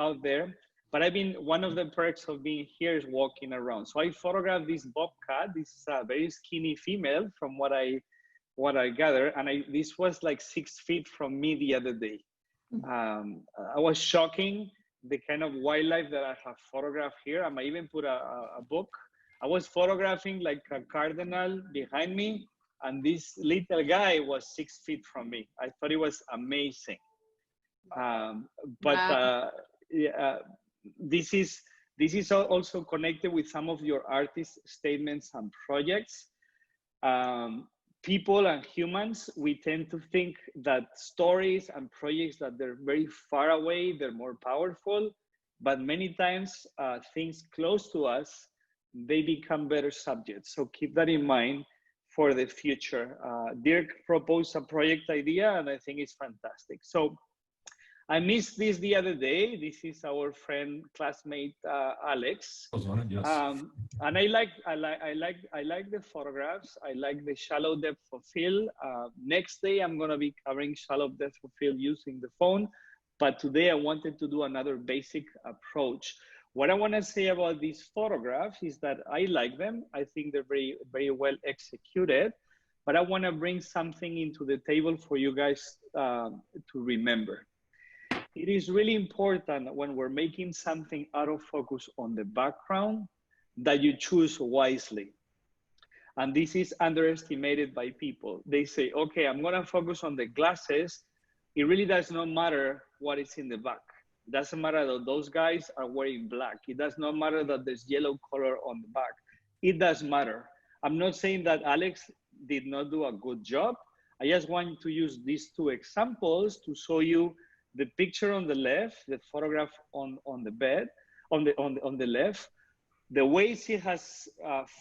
out there. But one of the perks of being here is walking around. So I photographed this bobcat. This is a very skinny female from what I gather. And this was like 6 feet from me the other day. I was shocking the kind of wildlife that I have photographed here. I might even put a book. I was photographing like a cardinal behind me, and this little guy was 6 feet from me. I thought it was amazing. Yeah, this is also connected with some of your artist statements and projects. People and humans, we tend to think that stories and projects that they're very far away, they're more powerful, but many times things close to us, they become better subjects. So keep that in mind for the future. Dirk proposed a project idea, and I think it's fantastic. So I missed this the other day. This is our friend, classmate Alex. Yes. And I like the photographs. I like the shallow depth of field. Next day, I'm gonna be covering shallow depth of field using the phone. But today, I wanted to do another basic approach. What I want to say about these photographs is that I like them. I think they're very, very well executed. But I want to bring something into the table for you guys to remember. It is really important when we're making something out of focus on the background that you choose wisely. And this is underestimated by people. They say, okay, I'm gonna focus on the glasses. It really does not matter what is in the back. It doesn't matter that those guys are wearing black. It does not matter that there's yellow color on the back. It does matter. I'm not saying that Alex did not do a good job. I just want to use these two examples to show you the picture on the left, the photograph on the bed, on the left, the way she has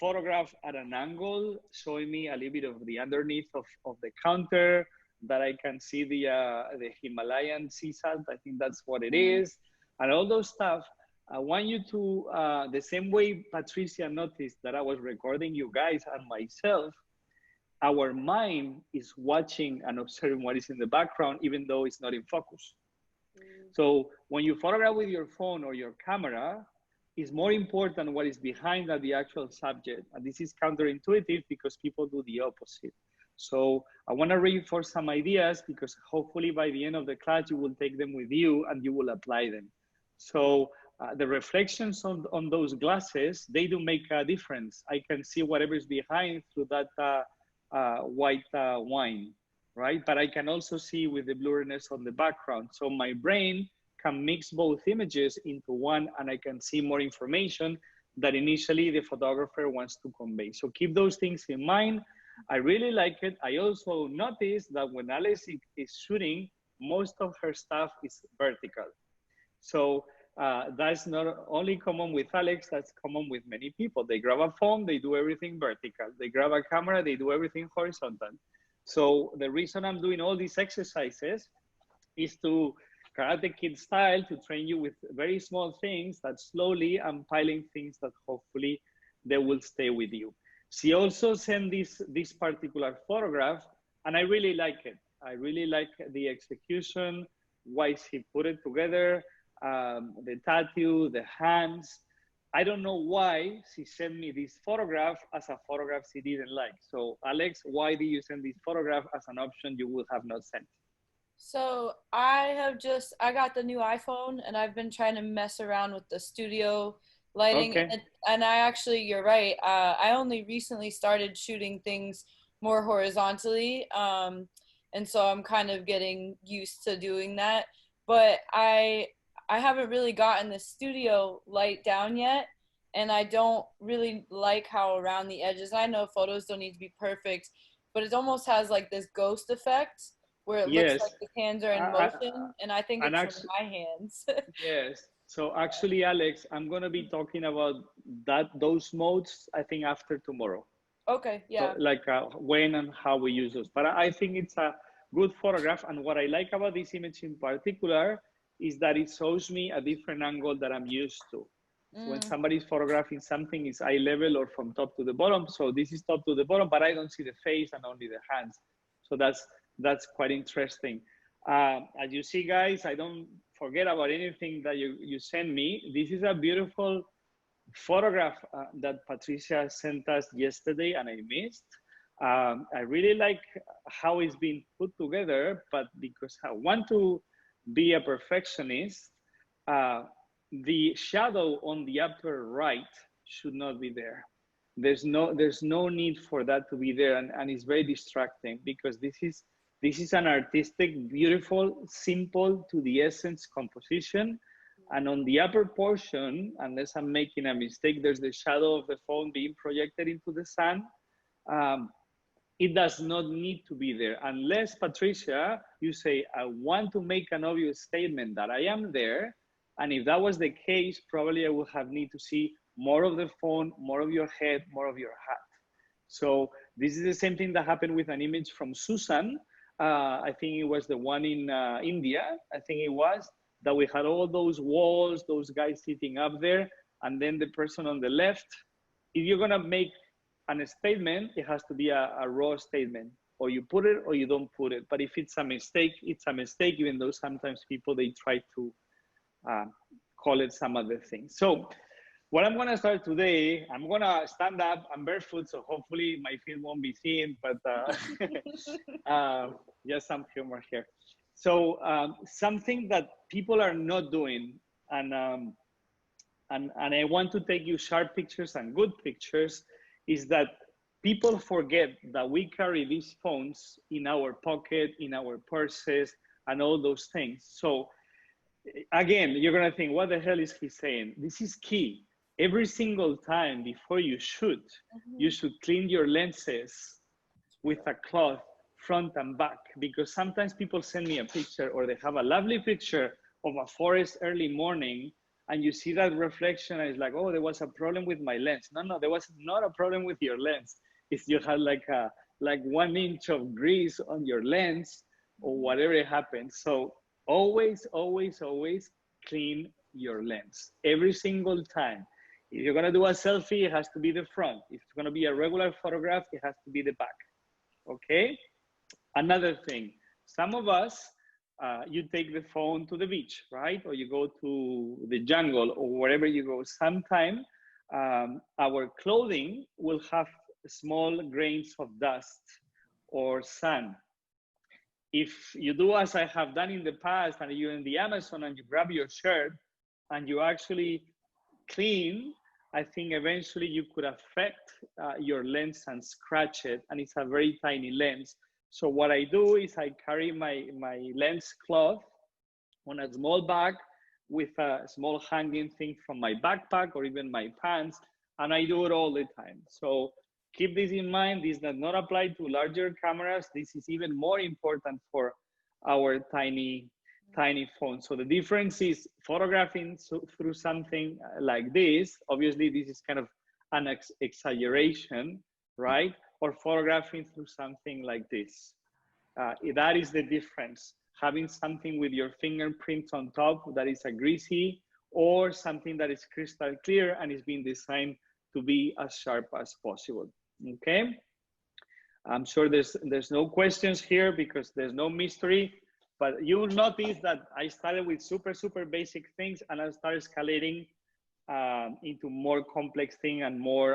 photographed at an angle, showing me a little bit of the underneath of the counter, that I can see the Himalayan sea salt. I think that's what it is, and all those stuff. I want you to, the same way Patricia noticed that I was recording you guys and myself, our mind is watching and observing what is in the background, even though it's not in focus. So when you photograph with your phone or your camera, it's more important what is behind than the actual subject. And this is counterintuitive because people do the opposite. So I want to reinforce some ideas because hopefully by the end of the class, you will take them with you and you will apply them. So the reflections on those glasses, they do make a difference. I can see whatever is behind through that white wine. Right? But I can also see with the blurriness on the background. So my brain can mix both images into one and I can see more information that initially the photographer wants to convey. So keep those things in mind. I really like it. I also noticed that when Alice is shooting, most of her stuff is vertical. So that's not only common with Alex, that's common with many people. They grab a phone, they do everything vertical. They grab a camera, they do everything horizontal. So the reason I'm doing all these exercises is to Karate Kid style, to train you with very small things that slowly I'm piling things that hopefully they will stay with you. She also sent this particular photograph and I really like it. I really like the execution, why she put it together, the tattoo, the hands. I don't know why she sent me this photograph as a photograph she didn't like. So Alex, why did you send this photograph as an option you would have not sent? So I got the new iPhone and I've been trying to mess around with the studio lighting. Okay. And I actually, you're right. I only recently started shooting things more horizontally. And so I'm kind of getting used to doing that. But I haven't really gotten the studio light down yet, and I don't really like how around the edges, I know photos don't need to be perfect, but it almost has like this ghost effect where it looks like the hands are in motion, and I think it's actually, my hands. Yes. So actually, Alex, I'm going to be talking about those modes, I think, after tomorrow. Okay, yeah. So, like when and how we use those. But I think it's a good photograph. And what I like about this image in particular is that it shows me a different angle that I'm used to. So when somebody's photographing something, it's eye level or from top to the bottom. So this is top to the bottom, but I don't see the face and only the hands. So that's quite interesting. As you see, guys, I don't forget about anything that you send me. This is a beautiful photograph that Patricia sent us yesterday and I missed. I really like how it's been put together, but because I want to be a perfectionist, the shadow on the upper right should not be there. There's no need for that to be there, and it's very distracting because this is an artistic, beautiful, simple to the essence composition. And on the upper portion, unless I'm making a mistake, there's the shadow of the phone being projected into the sun. Um, it does not need to be there unless, Patricia, you say, I want to make an obvious statement that I am there. And if that was the case, probably I would have need to see more of the phone, more of your head, more of your hat. So this is the same thing that happened with an image from Susan. I think it was the one in India, I think it was, that we had all those walls, those guys sitting up there, and then the person on the left. If you're gonna make a statement, it has to be a raw statement. Or you put it or you don't put it. But if it's a mistake, it's a mistake, even though sometimes people, they try to call it some other thing. So what I'm gonna start today, I'm gonna stand up, I'm barefoot, so hopefully my feet won't be seen, but just some humor here. So something that people are not doing, and I want to take you sharp pictures and good pictures, is that people forget that we carry these phones in our pocket, in our purses, and all those things. So again, you're gonna think, what the hell is he saying? This is key. Every single time before you shoot, you should clean your lenses with a cloth front and back, because sometimes people send me a picture or they have a lovely picture of a forest early morning and you see that reflection and it's like, oh, there was a problem with my lens. No, there was not a problem with your lens. It's you had like 1 inch of grease on your lens or whatever happened. So always, always, always clean your lens every single time. If you're gonna do a selfie, it has to be the front. If it's gonna be a regular photograph, it has to be the back, okay? Another thing, some of us, you take the phone to the beach, right? Or you go to the jungle or wherever you go. Sometime our clothing will have small grains of dust or sand. If you do as I have done in the past and you're in the Amazon and you grab your shirt and you actually clean, I think eventually you could affect your lens and scratch it, and it's a very tiny lens. So what I do is I carry my lens cloth on a small bag with a small hanging thing from my backpack or even my pants, and I do it all the time. So keep this in mind. This does not apply to larger cameras. This is even more important for our tiny phone. So the difference is photographing through something like this. Obviously, this is kind of an exaggeration, right? Or photographing through something like this. That is the difference. Having something with your fingerprints on top that is a greasy, or something that is crystal clear and is being designed to be as sharp as possible. Okay. I'm sure there's no questions here because there's no mystery. But you'll notice that I started with super basic things and I started escalating into more complex thing and more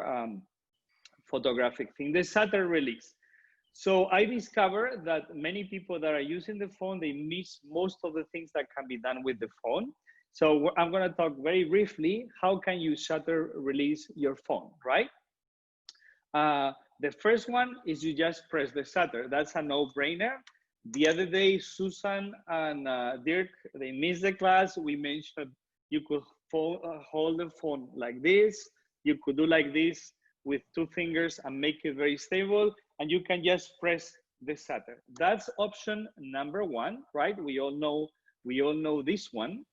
photographic thing. The shutter release. So I discovered that many people that are using the phone, they miss most of the things that can be done with the phone. So I'm going to talk very briefly, how can you shutter release your phone, right? The first one is you just press the shutter. That's a no-brainer. The other day, Susan and Dirk, they missed the class. We mentioned you could hold the phone like this. You could do like this with 2 fingers and make it very stable. And you can just press the shutter. That's option number 1, right? We all know this one.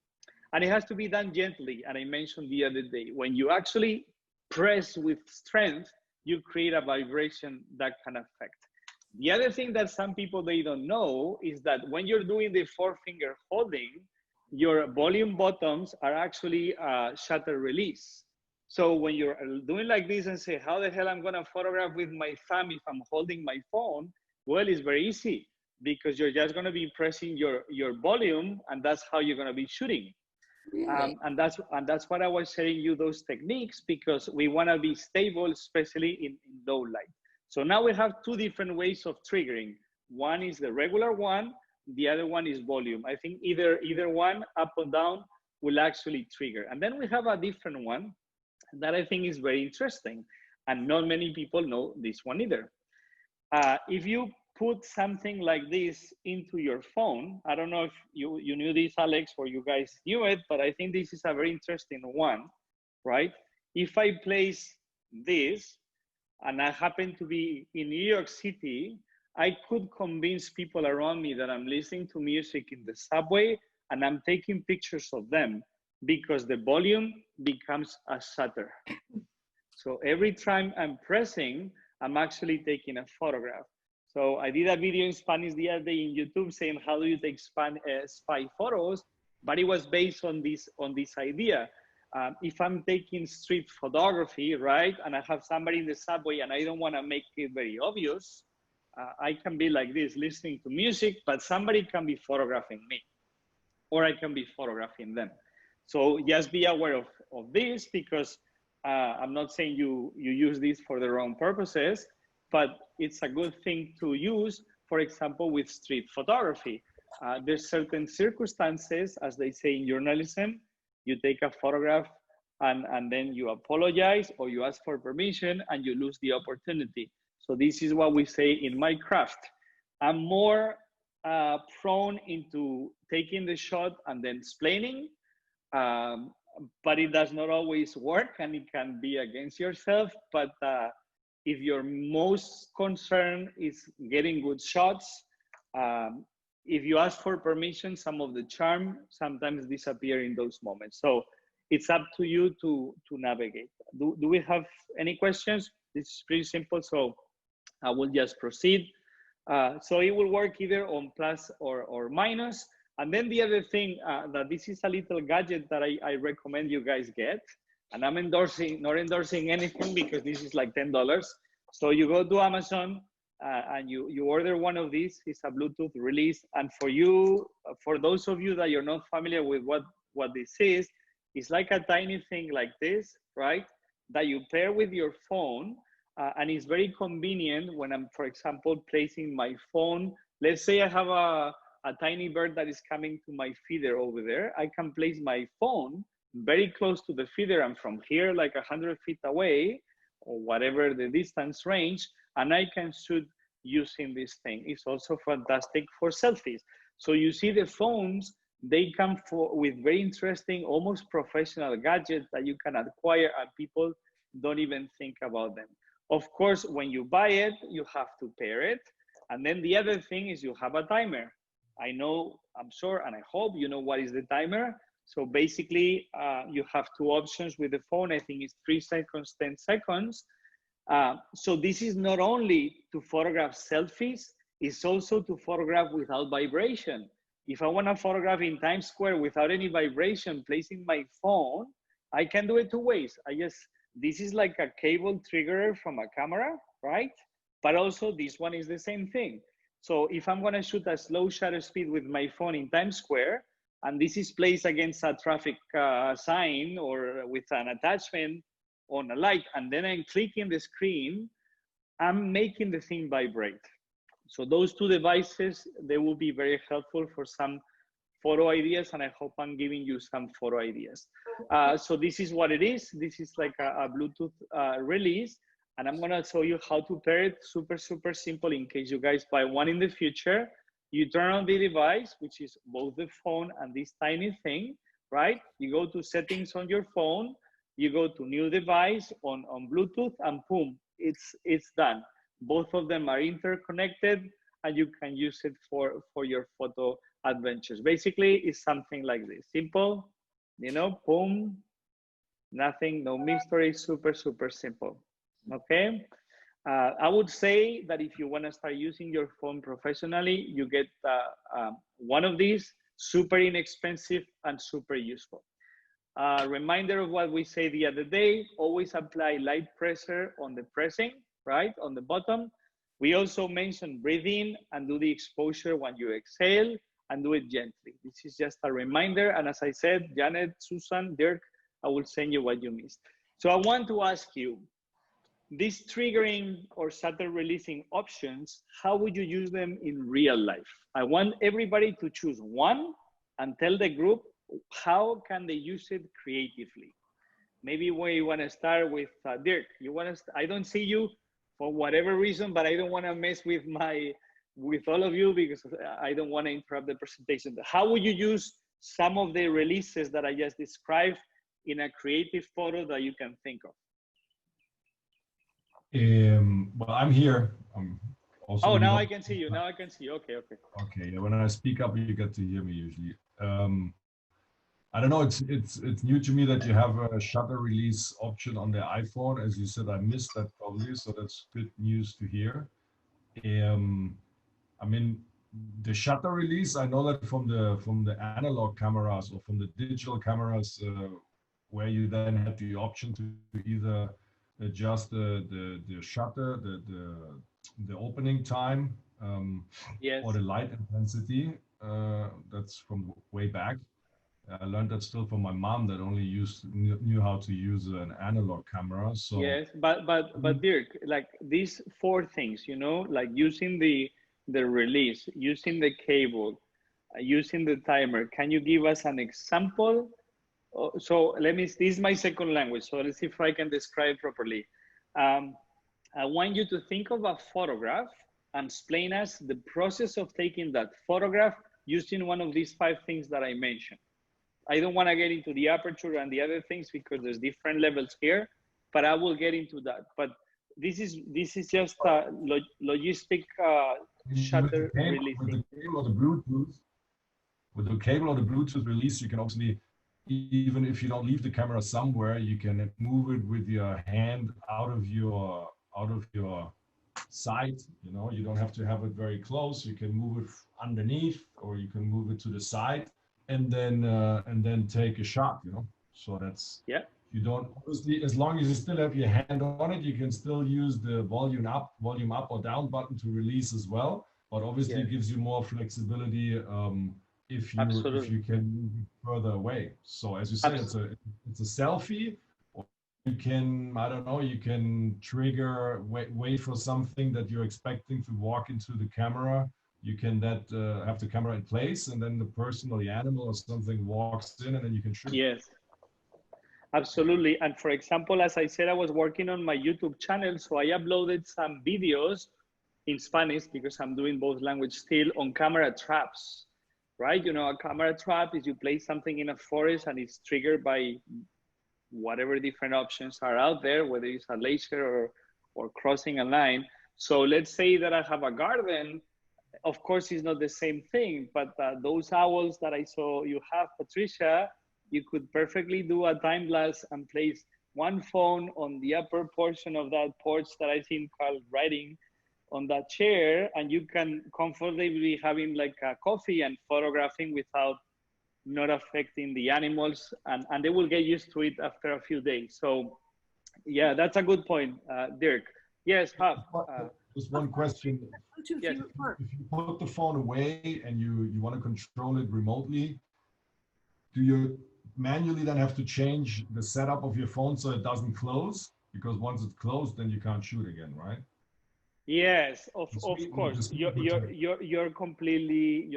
And it has to be done gently. And I mentioned the other day, when you actually press with strength, you create a vibration that can affect. The other thing that some people, they don't know is that when you're doing the 4-finger holding, your volume buttons are actually shutter release. So when you're doing like this and say, how the hell I'm gonna photograph with my thumb if I'm holding my phone? Well, it's very easy. because you're just going to be pressing your volume, and that's how you're going to be shooting. Really? And that's what I was sharing you those techniques, because we want to be stable, especially in low light. So now we have two different ways of triggering. One is the regular one, the other one is volume. I think either one, up or down, will actually trigger. And then we have a different one that I think is very interesting, and not many people know this one either. If you put something like this into your phone, I don't know if you knew this, Alex, or you guys knew it, but I think this is a very interesting one, right? If I place this, and I happen to be in New York City, I could convince people around me that I'm listening to music in the subway and I'm taking pictures of them, because the volume becomes a shutter. So every time I'm pressing, I'm actually taking a photograph. So I did a video in Spanish the other day in YouTube saying, how do you take spy photos? But it was based on this idea. If I'm taking street photography, right, and I have somebody in the subway and I don't want to make it very obvious, I can be like this, listening to music, but somebody can be photographing me, or I can be photographing them. So just be aware of this, because I'm not saying you use this for the wrong purposes, but it's a good thing to use, for example, with street photography. There's certain circumstances, as they say in journalism, you take a photograph and then you apologize or you ask for permission and you lose the opportunity. So this is what we say in my craft. I'm more prone into taking the shot and then explaining, but it does not always work and it can be against yourself. But if your most concern is getting good shots, if you ask for permission, some of the charm sometimes disappear in those moments. So it's up to you to navigate. Do we have any questions? This is pretty simple, so I will just proceed. So it will work either on plus or minus. And then the other thing, that this is a little gadget that I recommend you guys get. And I'm not endorsing anything, because this is like $10. So you go to Amazon and you order one of these. It's a Bluetooth release. And for those of you that you're not familiar with what this is, it's like a tiny thing like this, right? That you pair with your phone. And it's very convenient when I'm, for example, placing my phone. Let's say I have a tiny bird that is coming to my feeder over there. I can place my phone very close to the feeder, and from here, like 100 feet away, or whatever the distance range, and I can shoot using this thing. It's also fantastic for selfies. So you see the phones, they come with very interesting, almost professional gadgets that you can acquire, and people don't even think about them. Of course, when you buy it, you have to pair it. And then the other thing is you have a timer. I'm sure, and I hope you know what is the timer. So basically, you have two options with the phone. I think it's 3 seconds, 10 seconds. So this is not only to photograph selfies, it's also to photograph without vibration. If I want to photograph in Times Square without any vibration, placing my phone, I can do it 2 ways. This is like a cable triggerer from a camera, right? But also this one is the same thing. So if I'm gonna shoot a slow shutter speed with my phone in Times Square, and this is placed against a traffic sign or with an attachment on a light, and then I'm clicking the screen, I'm making the thing vibrate. So those 2 devices, they will be very helpful for some photo ideas, and I hope I'm giving you some photo ideas. So this is what it is. This is like a Bluetooth release, and I'm gonna show you how to pair it. Super, super simple in case you guys buy one in the future. You turn on the device, which is both the phone and this tiny thing, right? You go to settings on your phone, you go to new device on Bluetooth, and boom, it's done. Both of them are interconnected, and you can use it for your photo adventures. Basically, it's something like this. Simple, boom, nothing, no mystery, super, super simple. Okay. I would say that if you want to start using your phone professionally, you get one of these, super inexpensive and super useful. Reminder of what we said the other day, always apply light pressure on the pressing, right, on the bottom. We also mentioned breathe in and do the exposure when you exhale and do it gently. This is just a reminder. And as I said, Janet, Susan, Dirk, I will send you what you missed. So I want to ask you, these triggering or shutter releasing options, how would you use them in real life? I want everybody to choose one and tell the group how can they use it creatively. Maybe we want to start with Dirk. You want to? I don't see you for whatever reason, but I don't want to mess with all of you because I don't want to interrupt the presentation. How would you use some of the releases that I just described in a creative photo that you can think of? Well, I'm here. I'm also. Oh, now I can see you. Now I can see you. Okay, okay. Okay. When I speak up, you get to hear me usually. I don't know. It's new to me that you have a shutter release option on the iPhone. As you said, I missed that probably, so that's good news to hear. I mean, the shutter release, I know that from the analog cameras or from the digital cameras, where you then had the option to either adjust the shutter, the opening time, yes, or the light intensity. That's from way back. I learned that still from my mom that only knew how to use an analog camera. So yes, but Dirk, like these four things, you know, like using the release, using the cable, using the timer. Can you give us an example? So this is my second language, so let's see if I can describe properly. I want you to think of a photograph and explain us the process of taking that photograph using one of these five things that I mentioned. I don't want to get into the aperture and the other things because there's different levels here, but I will get into that. But this is just a logistic shutter releasing. With the cable or the Bluetooth release, you can obviously, even if you don't leave the camera somewhere, you can move it with your hand out of your sight. You know, you don't have to have it very close. You can move it underneath, or you can move it to the side, and then take a shot. You know, so that's You don't, obviously, as long as you still have your hand on it, you can still use the volume up or down button to release as well. But obviously, it gives you more flexibility if you can move it further away. So as you say, it's a selfie. Or you can, I don't know, you can trigger, wait for something that you're expecting to walk into the camera. You can have the camera in place, and then the person or the animal or something walks in, and then you can shoot. Yes. Absolutely. And for example, as I said, I was working on my YouTube channel. So I uploaded some videos in Spanish because I'm doing both language still on camera traps, right? You know, a camera trap is you place something in a forest and it's triggered by whatever different options are out there, whether it's a laser or crossing a line. So let's say that I have a garden. Of course, it's not the same thing, but those owls that I saw you have, Patricia, you could perfectly do a time lapse and place one phone on the upper portion of that porch that I think Carl writing on that chair, and you can comfortably be having like a coffee and photographing without not affecting the animals, and they will get used to it after a few days. So yeah, that's a good point, Dirk. Yes, just one question. Yes. If you put the phone away and you want to control it remotely, do you manually then have to change the setup of your phone so it doesn't close? Because once it's closed, then you can't shoot again, right? Yes, of course. You're completely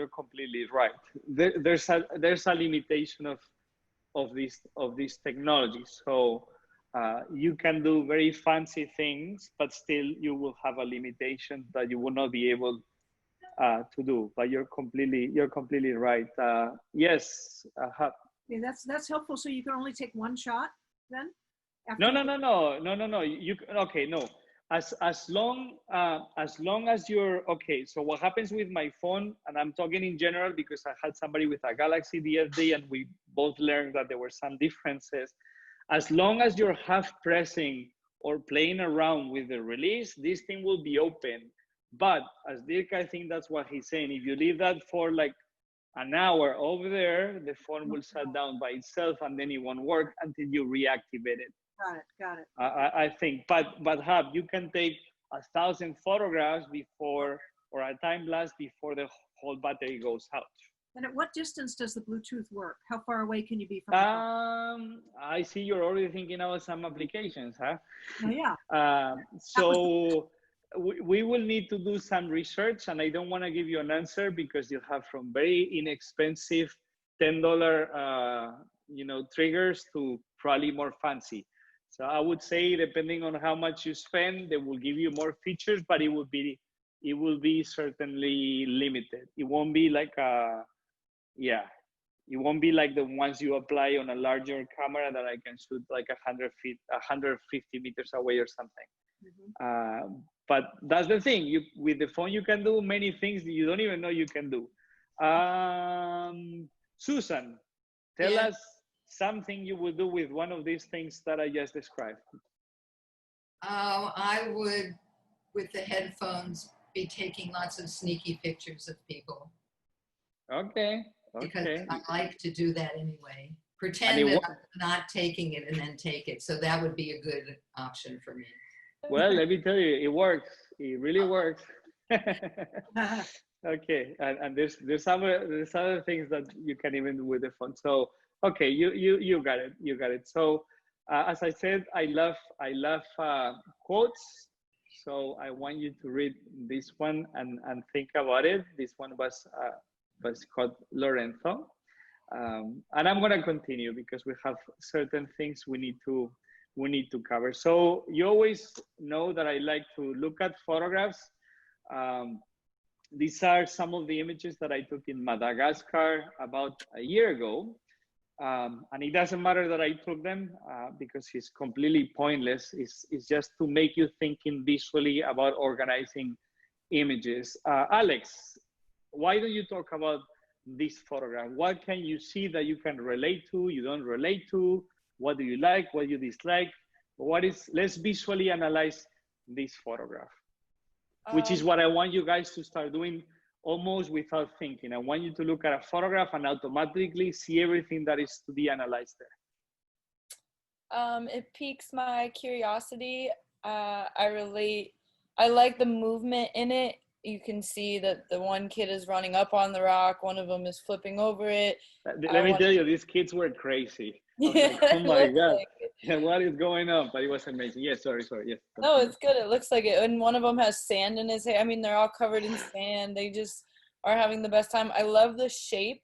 right. There's a limitation of this technology. So you can do very fancy things, but still you will have a limitation that you will not be able to do. But you're completely right. Yes. Yeah, that's helpful. So you can only take one shot then? No. You okay? No. As long as you're okay. So what happens with my phone, and I'm talking in general because I had somebody with a Galaxy the other day, and we both learned that there were some differences. As long as you're half pressing or playing around with the release, this thing will be open. But as Dirk, I think that's what he's saying. If you leave that for like an hour over there, the phone will shut down by itself, and then it won't work until you reactivate it. Got it. I think, but Hab, you can take 1,000 photographs before, or a time lapse before the whole battery goes out. And at what distance does the Bluetooth work? How far away can you be from the phone? I see you're already thinking about some applications, huh? Oh, yeah. So we will need to do some research, and I don't want to give you an answer because you have from very inexpensive $10 triggers to probably more fancy. So I would say, depending on how much you spend, they will give you more features, but it will be certainly limited. It won't be like it won't be like the ones you apply on a larger camera that I can shoot like 150 meters away or something. Mm-hmm. But that's the thing. With the phone, you can do many things that you don't even know you can do. Susan, tell us something you would do with one of these things that I just described. I would, with the headphones, be taking lots of sneaky pictures of people. Okay. Because I like to do that anyway. Pretend that I'm not taking it and then take it. So that would be a good option for me. Well, let me tell you, it works. It really works. Okay, and there's other things that you can even do with the phone. So okay, you got it. You got it. So as I said, I love quotes. So I want you to read this one and think about it. This one was called Lorenzo. And I'm gonna continue because we have certain things we need to cover. So you always know that I like to look at photographs. These are some of the images that I took in Madagascar about a year ago. And it doesn't matter that I took them because it's completely pointless. It's just to make you thinking visually about organizing images. Alex, why don't you talk about this photograph? What can you see that you can relate to, you don't relate to? What do you like, what you dislike? Let's visually analyze this photograph, which is what I want you guys to start doing almost without thinking. I want you to look at a photograph and automatically see everything that is to be analyzed there. It piques my curiosity. I like the movement in it. You can see that the one kid is running up on the rock. One of them is flipping over it. Let me tell you, these kids were crazy. Like, oh my God, like what is going on? But it was amazing. Yes, sorry. Yes. No, it's good. It looks like it. And one of them has sand in his hair. I mean, they're all covered in sand. They just are having the best time. I love the shape,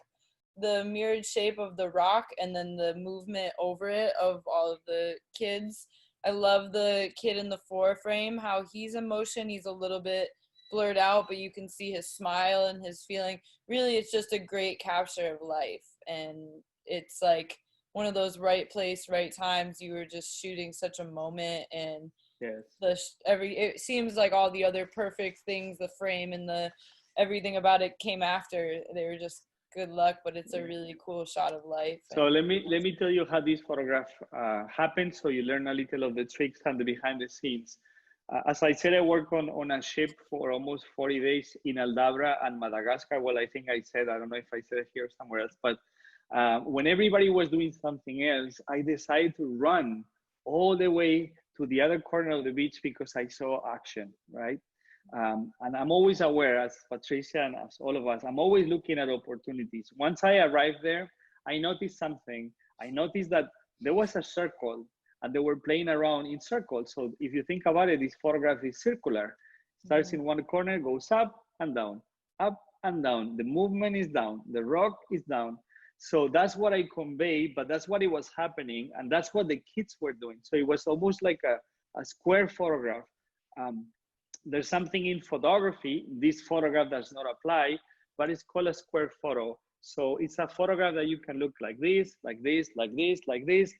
the mirrored shape of the rock, and then the movement over it of all of the kids. I love the kid in the foreframe, how he's in motion. He's a little bit blurred out, but you can see his smile and his feeling. Really, it's just a great capture of life. And it's like one of those right place, right times. You were just shooting such a moment, and yes, it seems like all the other perfect things, the frame and the everything about it came after. They were just good luck, but it's a really cool shot of life. So let me tell you how this photograph happened, so you learn a little of the tricks and the behind the scenes. As I said, I worked on a ship for almost 40 days in Aldabra and Madagascar. Well, I think I don't know if I said it here or somewhere else, but when everybody was doing something else, I decided to run all the way to the other corner of the beach because I saw action, right? And I'm always aware, as Patricia and as all of us, I'm always looking at opportunities. Once I arrived there, I noticed something. I noticed that there was a circle and they were playing around in circles. So if you think about it, this photograph is circular. Starts in one corner, goes up and down, up and down. The movement is down, the rock is down. So that's what I convey, but that's what it was happening. And that's what the kids were doing. So it was almost like a square photograph. There's something in photography, this photograph does not apply, but it's called a square photo. So it's a photograph that you can look like this, like this, like this, like this.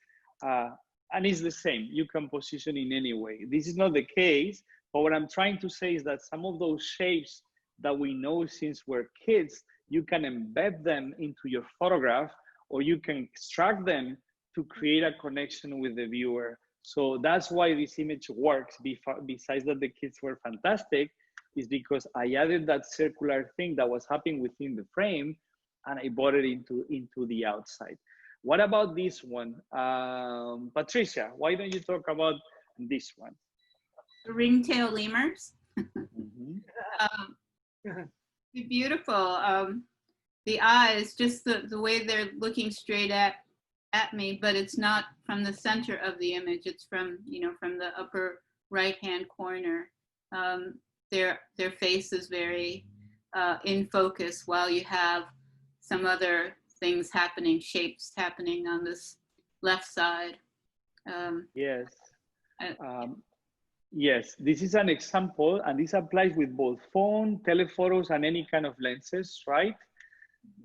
And it's the same, you can position in any way. This is not the case, but what I'm trying to say is that some of those shapes that we know since we're kids, you can embed them into your photograph, or you can extract them to create a connection with the viewer. So that's why this image works. Besides that the kids were fantastic, is because I added that circular thing that was happening within the frame, and I brought it into the outside. What about this one? Patricia, why don't you talk about this one? The ringtail lemurs. Mm-hmm. Beautiful. The eyes, just the way they're looking straight at me, but it's not from the center of the image. It's from, from the upper right-hand corner. Their face is very in focus, while you have some other things happening, shapes happening on this left side. Yes. Yes, this is an example, and this applies with both phone, telephotos, and any kind of lenses, right?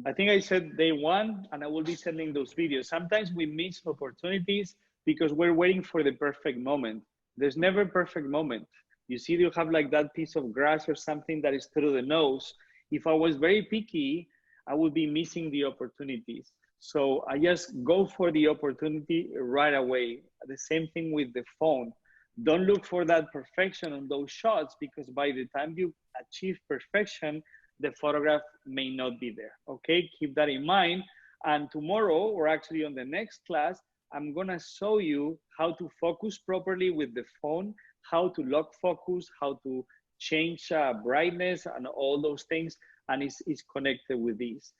I think I said day one, and I will be sending those videos. Sometimes we miss opportunities because we're waiting for the perfect moment. There's never a perfect moment. You see, you have like that piece of grass or something that is through the nose. If I was very picky, I would be missing the opportunities. So I just go for the opportunity right away. The same thing with the phone. Don't look for that perfection on those shots, because by the time you achieve perfection, the photograph may not be there. Okay, keep that in mind. And tomorrow, or actually on the next class, I'm gonna show you how to focus properly with the phone, how to lock focus, how to change brightness and all those things, and it's connected with these.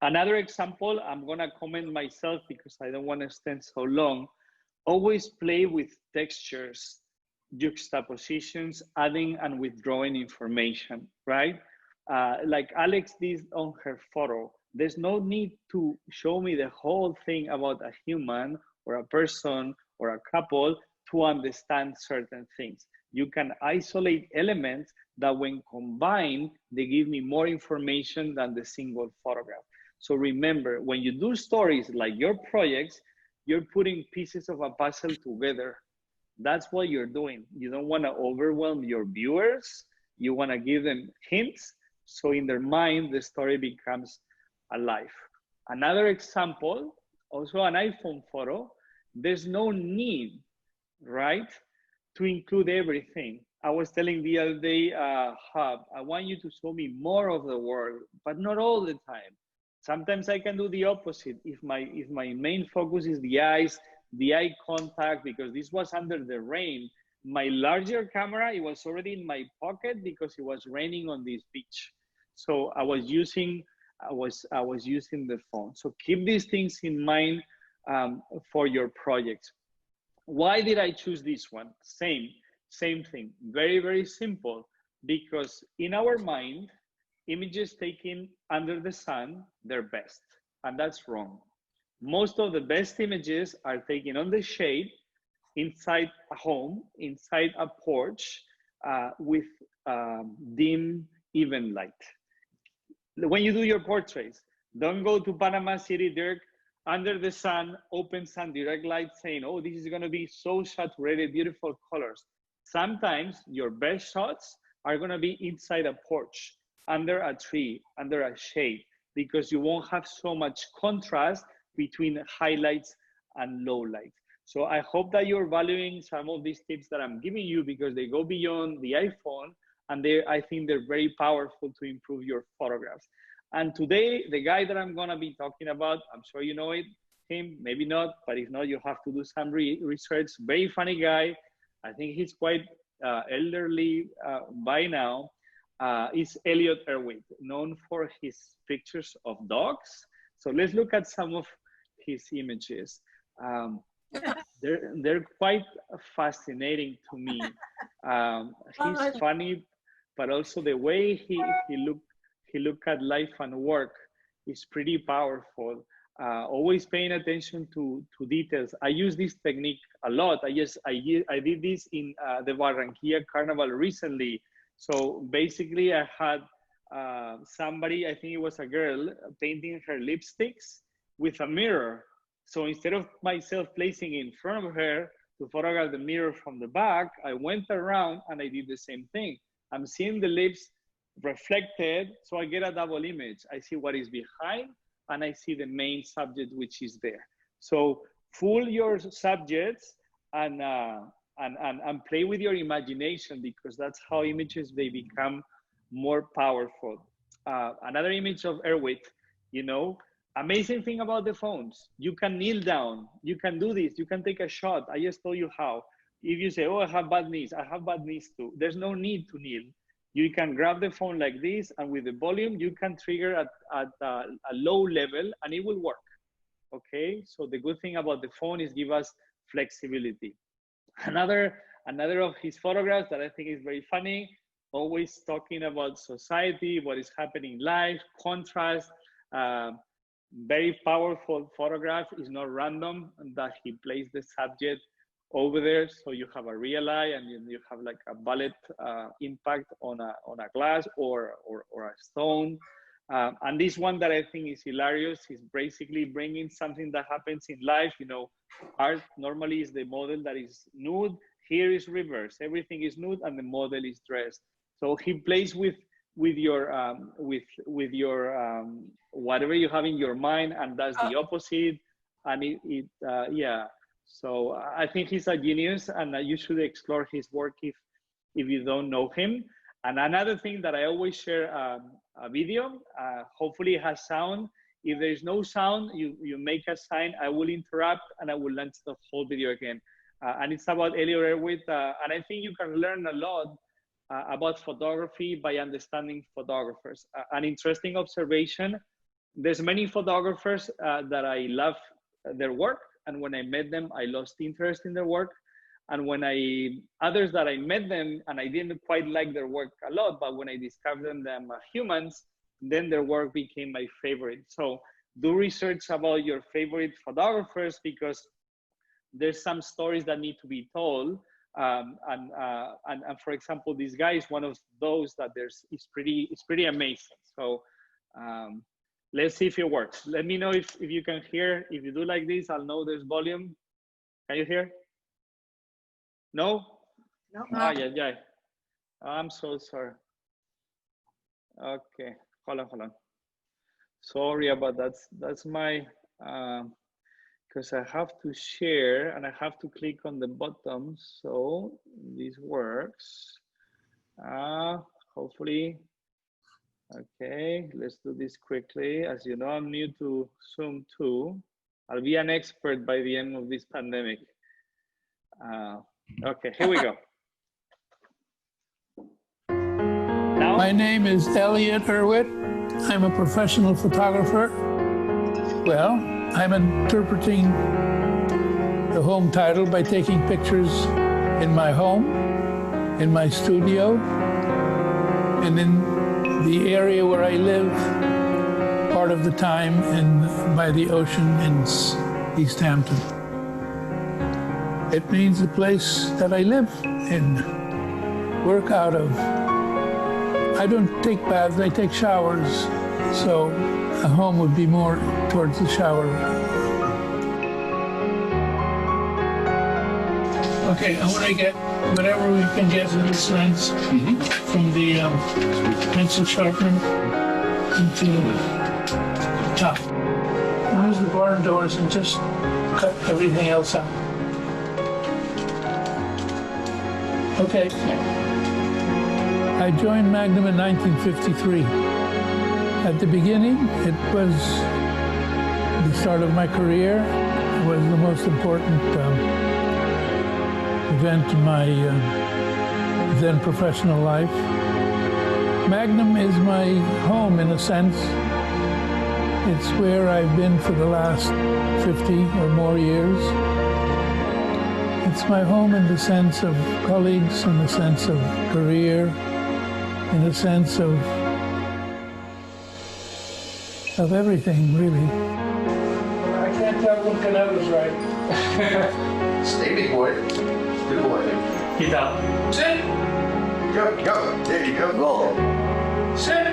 Another example, I'm gonna comment myself because I don't wanna stand so long. Always play with textures, juxtapositions, adding and withdrawing information, right? Like Alex did on her photo. There's no need to show me the whole thing about a human or a person or a couple to understand certain things. You can isolate elements that when combined, they give me more information than the single photograph. So remember, when you do stories like your projects, you're putting pieces of a puzzle together. That's what you're doing. You don't want to overwhelm your viewers. You want to give them hints, so in their mind, the story becomes alive. Another example, also an iPhone photo, there's no need, right, to include everything. I was telling the other day, Hub, I want you to show me more of the world, but not all the time. Sometimes I can do the opposite. If my main focus is the eyes, the eye contact, because this was under the rain, my larger camera, it was already in my pocket because it was raining on this beach. So I was using the phone. So keep these things in mind for your projects. Why did I choose this one? Same thing. Very, very simple. Because in our mind, images taken under the sun, they're best. And that's wrong. Most of the best images are taken on the shade, inside a home, inside a porch, with dim, even light. When you do your portraits, don't go to Panama City, Dirk, under the sun, open sun, direct light, saying, oh, this is gonna be so saturated, beautiful colors. Sometimes your best shots are gonna be inside a porch, under a tree, under a shade, because you won't have so much contrast between highlights and lowlights. So I hope that you're valuing some of these tips that I'm giving you, because they go beyond the iPhone, and I think they're very powerful to improve your photographs. And today, the guy that I'm gonna be talking about, I'm sure you know him, maybe not, but if not, you have to do some research. Very funny guy. I think he's quite elderly by now. Is Elliot Erwitt, known for his pictures of dogs. So let's look at some of his images. They're quite fascinating to me. He's funny, but also the way he look at life and work is pretty powerful. Always paying attention to details. I use this technique a lot. I did this in the Barranquilla Carnival recently. So basically, I had somebody, I think it was a girl, painting her lipsticks with a mirror. So instead of myself placing in front of her to photograph the mirror from the back, I went around and I did the same thing. I'm seeing the lips reflected, so I get a double image. I see what is behind, and I see the main subject, which is there. So fool your subjects and play with your imagination, because that's how images, they become more powerful. Another image of Erwitt, amazing thing about the phones, you can kneel down, you can do this, you can take a shot. I just told you how. if you say, oh, I have bad knees too, there's no need to kneel. You can grab the phone like this, and with the volume, you can trigger at a low level, and it will work. Okay, so the good thing about the phone is give us flexibility. Another of his photographs that I think is very funny, always talking about society, what is happening in life, contrast. Very powerful photograph. Is not random, that he placed the subject over there, so you have a real eye, and you have like a bullet impact on a glass or a stone. And this one that I think is hilarious is basically bringing something that happens in life. You know, art normally is the model that is nude. Here is reverse. Everything is nude, and the model is dressed. So he plays with your whatever you have in your mind, and that's the opposite. And yeah. So I think he's a genius, and you should explore his work if you don't know him. And another thing that I always share a video, hopefully it has sound. If there is no sound, you make a sign, I will interrupt, and I will launch the whole video again. And it's about Elliot Erwitt, and I think you can learn a lot about photography by understanding photographers. An interesting observation, there's many photographers that I love their work, and when I met them, I lost interest in their work. And others that I met them and I didn't quite like their work a lot, but when I discovered them as humans, then their work became my favorite. So do research about your favorite photographers, because there's some stories that need to be told. And for example, this guy is one of those that it's pretty amazing. So let's see if it works. Let me know if you can hear. If you do like this, I'll know there's volume. Can you hear? No? No. Yeah. I'm so sorry. Okay, hold on. Sorry about that. That's my, because I have to share and I have to click on the bottom. So this works. Hopefully. Okay, let's do this quickly. As you know, I'm new to Zoom too. I'll be an expert by the end of this pandemic. Okay, here we go. Now? My name is Elliot Erwitt. I'm a professional photographer. Well, I'm interpreting the home title by taking pictures in my home, in my studio, and in the area where I live, part of the time by the ocean in East Hampton. It means the place that I live and work out of. I don't take baths, I take showers, so a home would be more towards the shower. Okay, I want to get whatever we can get with this lens from the pencil sharpener into the top. Use the barn doors and just cut everything else out. Okay. I joined Magnum in 1953. At the beginning, it was the start of my career. It was the most important event in my then professional life. Magnum is my home in a sense. It's where I've been for the last 50 or more years. It's my home in the sense of colleagues, in the sense of career, in the sense of everything, really. I can't tell when Calvo's right. Stay big boy. Good boy. Get out. Sit. Go. There you go. Go. Sit.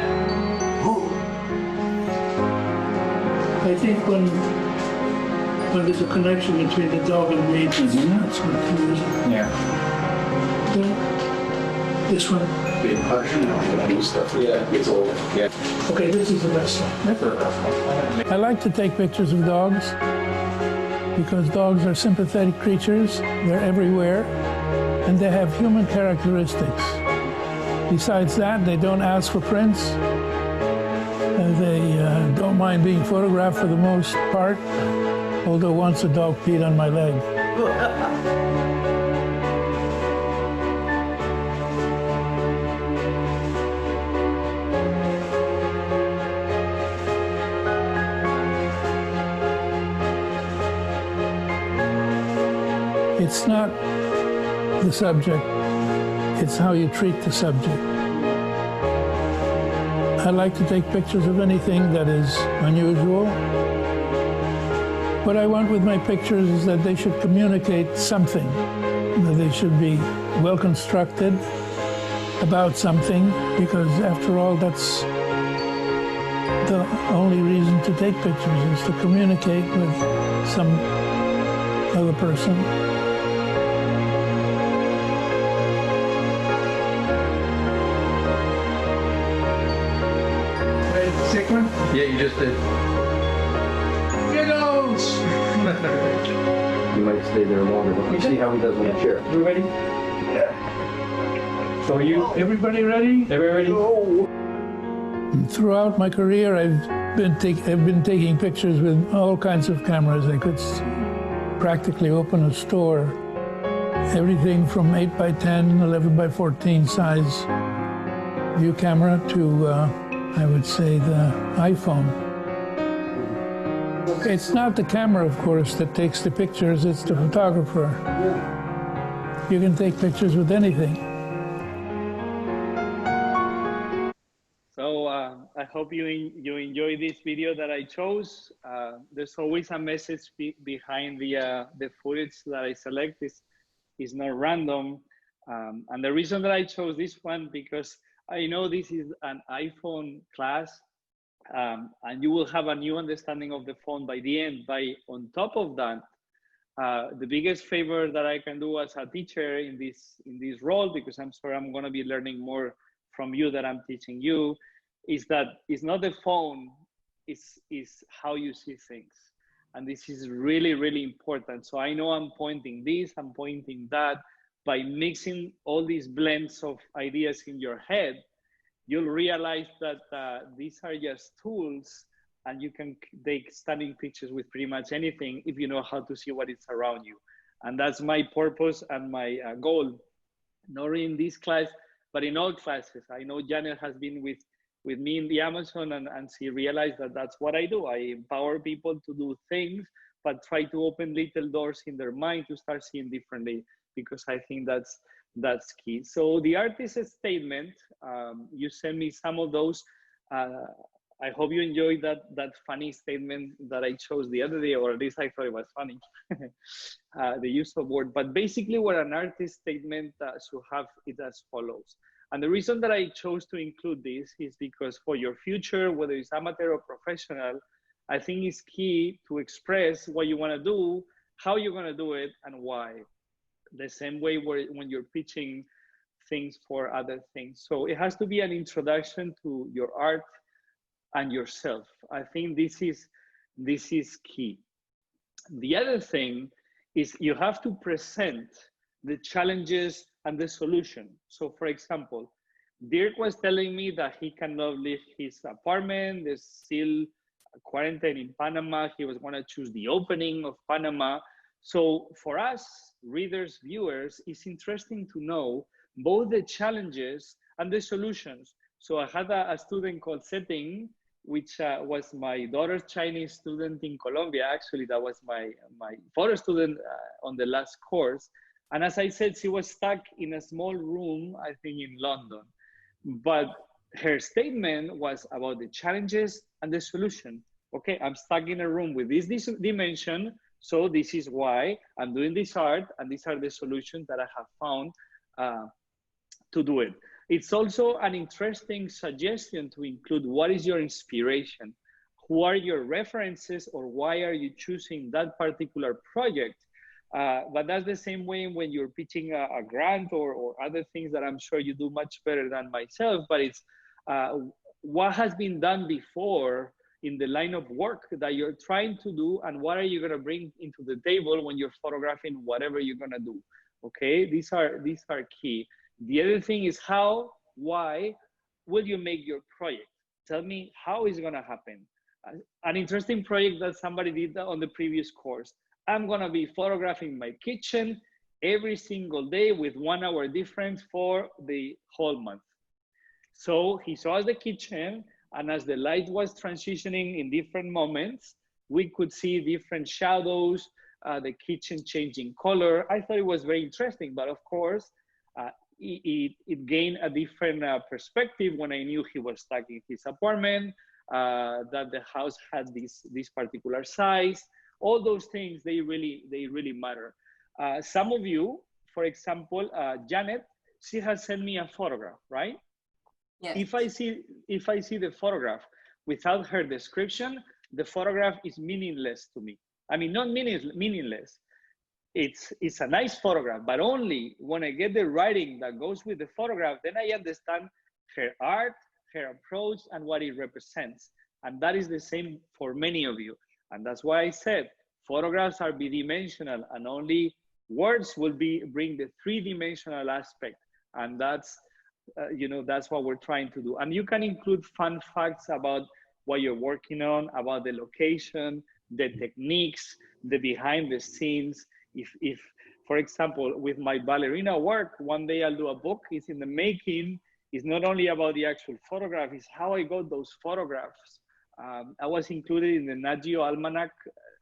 Ooh. I think when there's a connection between the dog and me, that's what it is. Yeah. This one. Big push. Do stuff. Yeah. It's old. Yeah. Okay, this is the best one. I like to take pictures of dogs because dogs are sympathetic creatures. They're everywhere, and they have human characteristics. Besides that, they don't ask for prints. They don't mind being photographed for the most part, although once a dog peed on my leg. It's not the subject, it's how you treat the subject. I like to take pictures of anything that is unusual. What I want with my pictures is that they should communicate something, that they should be well constructed about something, because after all, that's the only reason to take pictures, is to communicate with some other person. Second? Yeah, you just did. Giggles! You might stay there longer, but we'll see how he does on the chair. We ready? Yeah. So everybody ready? Everybody ready? Throughout my career, I've been taking pictures with all kinds of cameras. I could practically open a store. Everything from 8 by 10, 11 by 14 size view camera to, I would say, the iPhone. It's not the camera, of course, that takes the pictures, it's the photographer. You can take pictures with anything. So I hope you enjoy this video that I chose. There's always a message behind the footage that I select. Is not random. And the reason that I chose this one, because I know this is an iPhone class, and you will have a new understanding of the phone by the end. On top of that, the biggest favor that I can do as a teacher in this role, because I'm sure I'm going to be learning more from you that I'm teaching you, is that it's not the phone, is how you see things. And this is really, really important. So I know I'm pointing this, I'm pointing that. By mixing all these blends of ideas in your head, you'll realize that these are just tools, and you can take stunning pictures with pretty much anything if you know how to see what is around you. And that's my purpose and my goal, not only in this class, but in all classes. I know Janet has been with me in the Amazon, and she realized that that's what I do. I empower people to do things, but try to open little doors in their mind to start seeing differently, because I think that's key. So the artist's statement, you sent me some of those. I hope you enjoyed that funny statement that I chose the other day, or at least I thought it was funny, the use of word. But basically what an artist statement should have is as follows. And the reason that I chose to include this is because for your future, whether it's amateur or professional, I think it's key to express what you want to do, how you're going to do it, and why. The same way when you're pitching things for other things. So it has to be an introduction to your art and yourself. I think this is key. The other thing is you have to present the challenges and the solution. So for example, Dirk was telling me that he cannot leave his apartment. There's still a quarantine in Panama. He was going to choose the opening of Panama. So for us, readers, viewers, it's interesting to know both the challenges and the solutions. So I had a student called Setting, which was my daughter's Chinese student in Colombia. Actually, that was my photo student on the last course. And as I said, she was stuck in a small room, I think in London. But her statement was about the challenges and the solution. Okay, I'm stuck in a room with this dimension. So this is why I'm doing this art, and these are the solutions that I have found to do it. It's also an interesting suggestion to include what is your inspiration, who are your references, or why are you choosing that particular project. But that's the same way when you're pitching a grant or other things that I'm sure you do much better than myself, but it's what has been done before in the line of work that you're trying to do, and what are you going to bring into the table when you're photographing whatever you're going to do. Okay, these are key. The other thing is how, why will you make your project? Tell me how it's going to happen. An interesting project that somebody did on the previous course. I'm going to be photographing my kitchen every single day with 1 hour difference for the whole month. So he saw us the kitchen, and as the light was transitioning in different moments, we could see different shadows, the kitchen changing color. I thought it was very interesting, but of course, it gained a different perspective when I knew he was stuck in his apartment, that the house had this particular size. All those things, they really matter. Some of you, for example, Janet, she has sent me a photograph, right? Yes. If I see the photograph without her description, the photograph is meaningless to me. I mean, not meaningless. It's a nice photograph, but only when I get the writing that goes with the photograph, then I understand her art, her approach, and what it represents. And that is the same for many of you. And that's why I said photographs are bidimensional, and only words will bring the three-dimensional aspect. And that's that's what we're trying to do. And you can include fun facts about what you're working on, about the location, the techniques, the behind the scenes. If for example, with my ballerina work, one day I'll do a book, it's in the making. It's not only about the actual photograph, it's how I got those photographs. I was included in the Nat Geo Almanac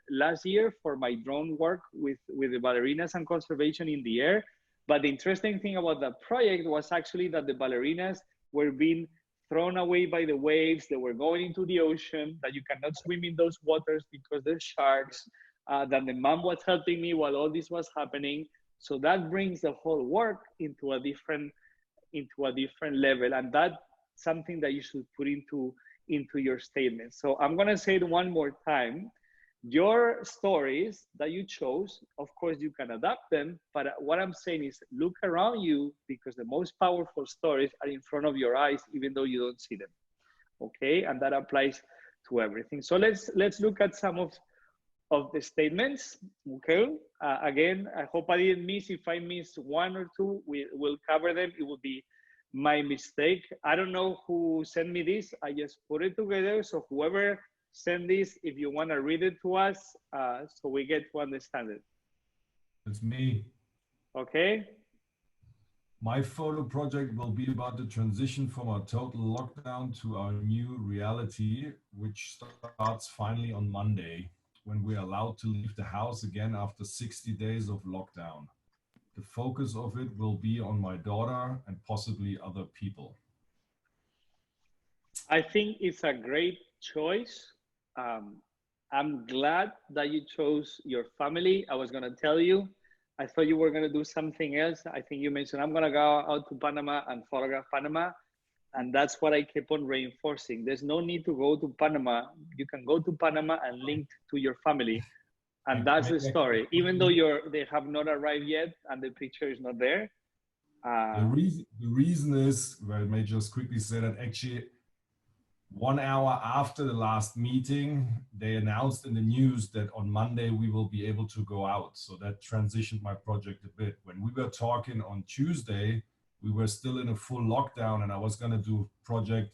last year for my drone work with the ballerinas and conservation in the air. But the interesting thing about that project was actually that the ballerinas were being thrown away by the waves. They were going into the ocean, that you cannot swim in those waters because there's sharks, that the mom was helping me while all this was happening. So that brings the whole work into a different level. And that's something that you should put into your statement. So I'm gonna say it one more time. Your stories that you chose, of course, you can adapt them, but what I'm saying is look around you, because the most powerful stories are in front of your eyes, even though you don't see them, okay? And that applies to everything. So let's look at some of the statements, okay? Again, I hope I didn't miss. If I missed one or two, we'll cover them. It will be my mistake. I don't know who sent me this. I just put it together. So whoever send this, if you want to read it to us, so we get to understand it. It's me. Okay. My photo project will be about the transition from our total lockdown to our new reality, which starts finally on Monday, when we're allowed to leave the house again after 60 days of lockdown. The focus of it will be on my daughter and possibly other people. I think it's a great choice. I'm glad that you chose your family. I was going to tell you, I thought you were going to do something else. I think you mentioned, I'm going to go out to Panama and photograph Panama. And that's what I kept on reinforcing. There's no need to go to Panama. You can go to Panama and link to your family. And that's the story. Even though they have not arrived yet and the picture is not there. The reason is, well, I may just quickly say that actually 1 hour after the last meeting, they announced in the news that on Monday we will be able to go out. So that transitioned my project a bit. When we were talking on Tuesday, we were still in a full lockdown, and I was going to do project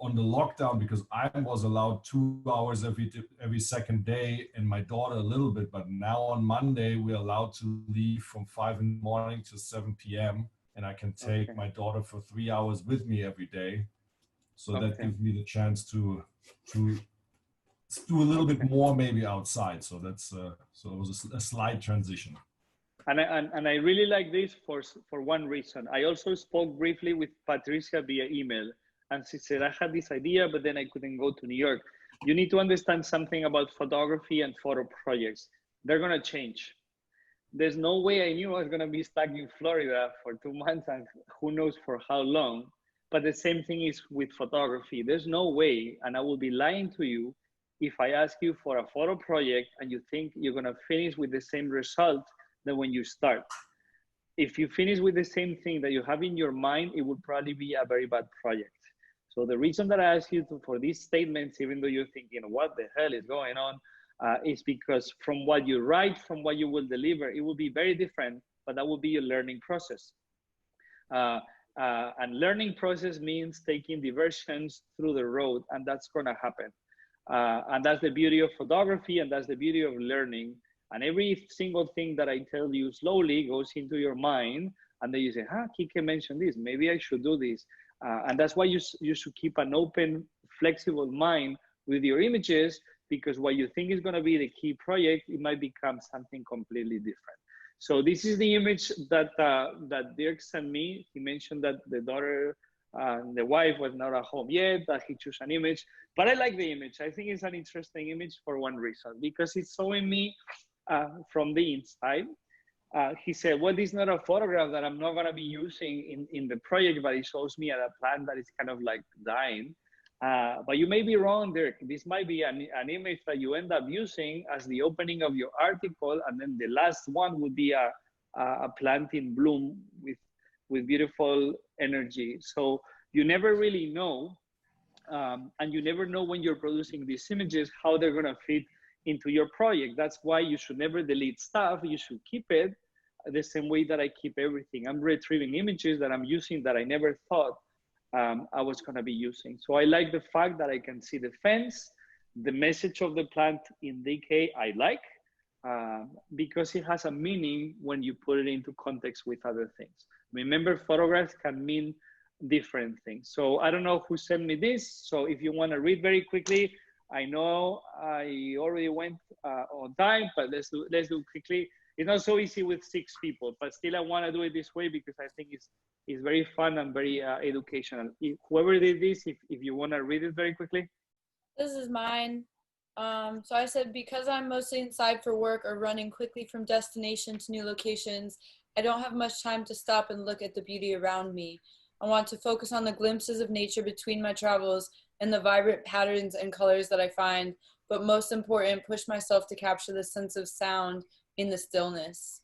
on the lockdown because I was allowed 2 hours every second day, and my daughter a little bit. But now on Monday, we're allowed to leave from 5 in the morning to 7 p.m. and I can take my daughter for 3 hours with me every day. So that gives me the chance to do a little bit more maybe outside. So that's so it was a slight transition. And I really like this for one reason. I also spoke briefly with Patricia via email, and she said, I had this idea, but then I couldn't go to New York. You need to understand something about photography and photo projects. They're going to change. There's no way I knew I was going to be stuck in Florida for 2 months and who knows for how long. But the same thing is with photography. There's no way, and I will be lying to you if I ask you for a photo project and you think you're going to finish with the same result than when you start. If you finish with the same thing that you have in your mind, it would probably be a very bad project. So the reason that I ask you for these statements, even though you're thinking, what the hell is going on, is because from what you write, from what you will deliver, it will be very different, but that will be your learning process. And learning process means taking diversions through the road, and that's going to happen. And that's the beauty of photography, and that's the beauty of learning. And every single thing that I tell you slowly goes into your mind, and then you say, Kike mentioned this, maybe I should do this. And that's why you should keep an open, flexible mind with your images, because what you think is going to be the key project, it might become something completely different. So this is the image that that Dirk sent me. He mentioned that the daughter and the wife was not at home yet, that he chose an image. But I like the image. I think it's an interesting image for one reason, because it's showing me from the inside. He said, well, this is not a photograph that I'm not going to be using in the project, but it shows me a plant that is kind of like dying. But you may be wrong, Dirk. This might be an image that you end up using as the opening of your article, and then the last one would be a plant in bloom with beautiful energy. So you never really know, and you never know when you're producing these images how they're going to fit into your project. That's why you should never delete stuff. You should keep it the same way that I keep everything. I'm retrieving images that I'm using that I never thought I was going to be using. So I like the fact that I can see the fence, the message of the plant in decay. I like because it has a meaning when you put it into context with other things. Remember, photographs can mean different things. So I don't know who sent me this. So if you want to read very quickly, I know I already went on time, but let's do quickly. It's not so easy with 6 people, but still I want to do it this way because I think it's very fun and very educational. Whoever did this, if you want to read it very quickly. This is mine. So I said, because I'm mostly inside for work or running quickly from destination to new locations, I don't have much time to stop and look at the beauty around me. I want to focus on the glimpses of nature between my travels and the vibrant patterns and colors that I find, but most important, push myself to capture the sense of sound in the stillness.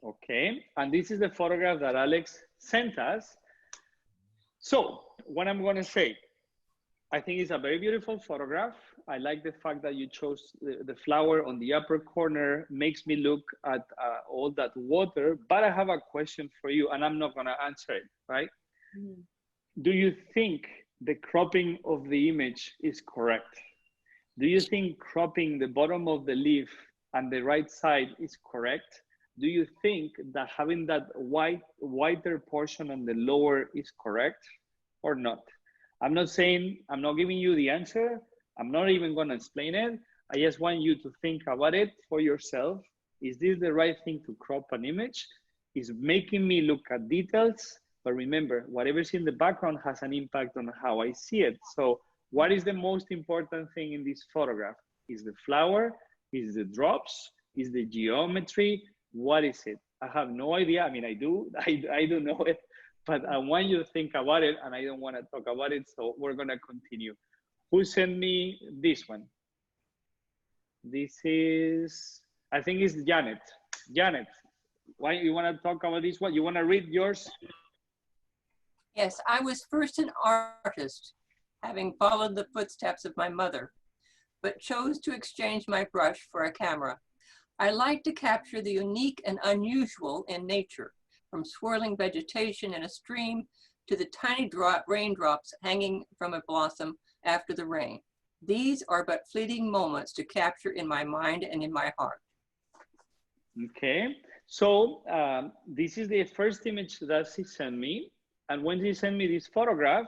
Okay, and this is the photograph that Alex sent us. So what I'm going to say, I think it's a very beautiful photograph. I like the fact that you chose the flower on the upper corner, makes me look at all that water, but I have a question for you and I'm not going to answer it, right? Mm-hmm. Do you think the cropping of the image is correct? Do you think cropping the bottom of the leaf and the right side is correct? Do you think that having that whiter portion on the lower is correct or not? I'm not saying, I'm not giving you the answer. I'm not even going to explain it. I just want you to think about it for yourself. Is this the right thing to crop an image? Is making me look at details? But remember, whatever's in the background has an impact on how I see it. So what is the most important thing in this photograph? Is the flower? Is the drops? Is the geometry? What is it? I have no idea. I mean, I do know it, but I want you to think about it and I don't want to talk about it. So we're going to continue. Who sent me this one? This is, I think it's Janet. Janet, why you want to talk about this one? You want to read yours? Yes, I was first an artist, having followed the footsteps of my mother, but chose to exchange my brush for a camera. I like to capture the unique and unusual in nature, from swirling vegetation in a stream to the tiny raindrops hanging from a blossom after the rain. These are but fleeting moments to capture in my mind and in my heart. Okay, so this is the first image that she sent me. And when she sent me this photograph,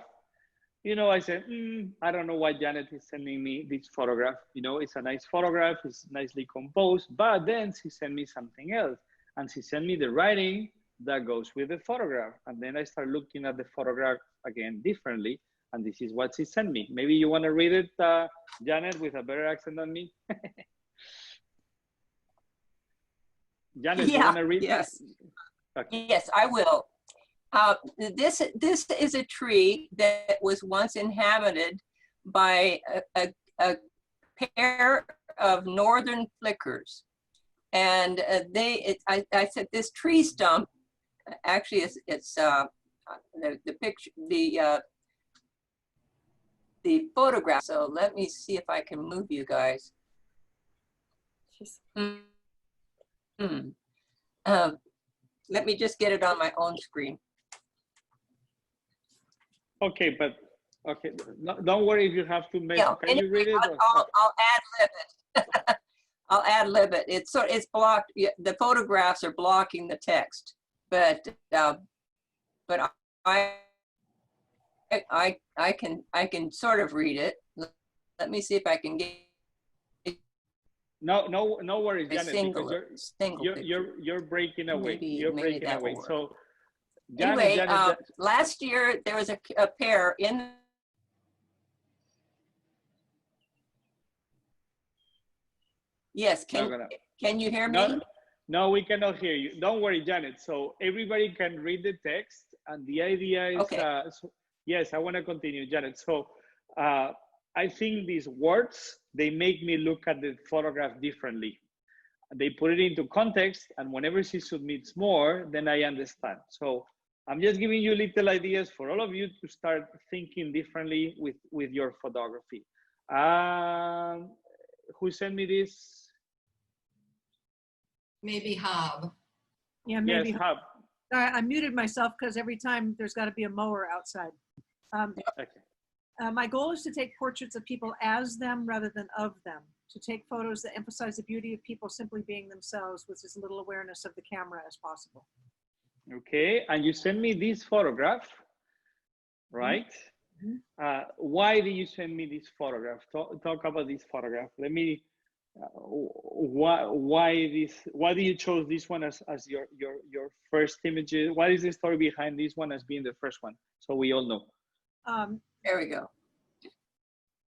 you know, I said, I don't know why Janet is sending me this photograph. You know, it's a nice photograph, it's nicely composed, but then she sent me something else. And she sent me the writing that goes with the photograph. And then I start looking at the photograph again differently. And this is what she sent me. Maybe you want to read it, Janet, with a better accent than me? Janet, you want to read? Yes. Okay. Yes, I will. This is a tree that was once inhabited by a pair of northern flickers, and I said this tree stump. Actually, it's the picture, the photograph. So let me see if I can move you guys. Let me just get it on my own screen. Okay, but okay, no, don't worry if you have to make. Yeah, Can you read it? I'll ad-lib it. I'll ad-lib it. It's blocked. The photographs are blocking the text, but I can sort of read it. Let me see if I can get No worries, A Janet, single, because single you're breaking away. Maybe, You're maybe breaking that away. will work. So, Anyway, Janet, last year there was a pair in. Yes, can you hear me? No, we cannot hear you. Don't worry, Janet. So everybody can read the text, and the idea is, okay. Yes, I want to continue, Janet. So I think these words, they make me look at the photograph differently. They put it into context, and whenever she submits more, then I understand. So I'm just giving you little ideas for all of you to start thinking differently with your photography. Who sent me this? Maybe Hob. Yeah, maybe. Yes, Hob. I muted myself because every time there's got to be a mower outside. Okay. My goal is to take portraits of people as them rather than of them, to take photos that emphasize the beauty of people simply being themselves with as little awareness of the camera as possible. Okay, and you send me this photograph, right? Mm-hmm. Why did you send me this photograph? Talk about this photograph. Let me, why do you chose this one as your first images? What is the story behind this one as being the first one? So we all know. There we go.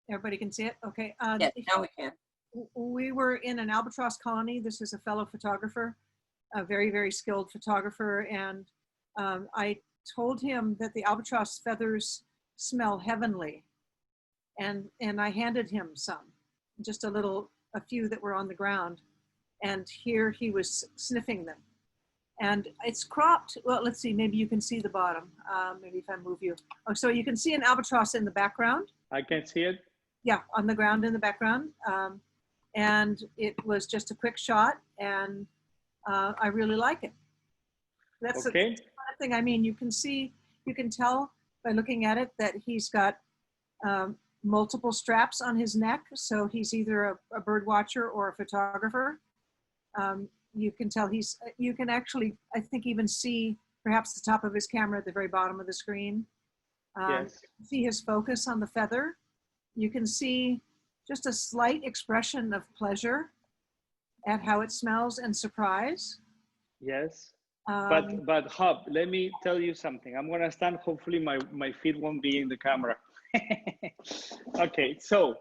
Everybody can see it? Okay. Yes, now we can. We were in an albatross colony. This is a fellow photographer, a very, very skilled photographer. And I told him that the albatross feathers smell heavenly. And I handed him some, just a few that were on the ground. And here he was sniffing them. And it's cropped. Well, let's see, maybe you can see the bottom. Maybe if I move you. Oh, so you can see an albatross in the background. I can see it. Yeah, on the ground in the background. And it was just a quick shot, and I really like it. That's okay. That's the thing. I mean, you can tell by looking at it that he's got multiple straps on his neck. So he's either a bird watcher or a photographer. You can tell you can actually, I think, even see perhaps the top of his camera at the very bottom of the screen. Yes. See his focus on the feather. You can see just a slight expression of pleasure at how it smells and surprise. Yes. But Hub, let me tell you something. I'm gonna stand, hopefully my feet won't be in the camera. Okay, so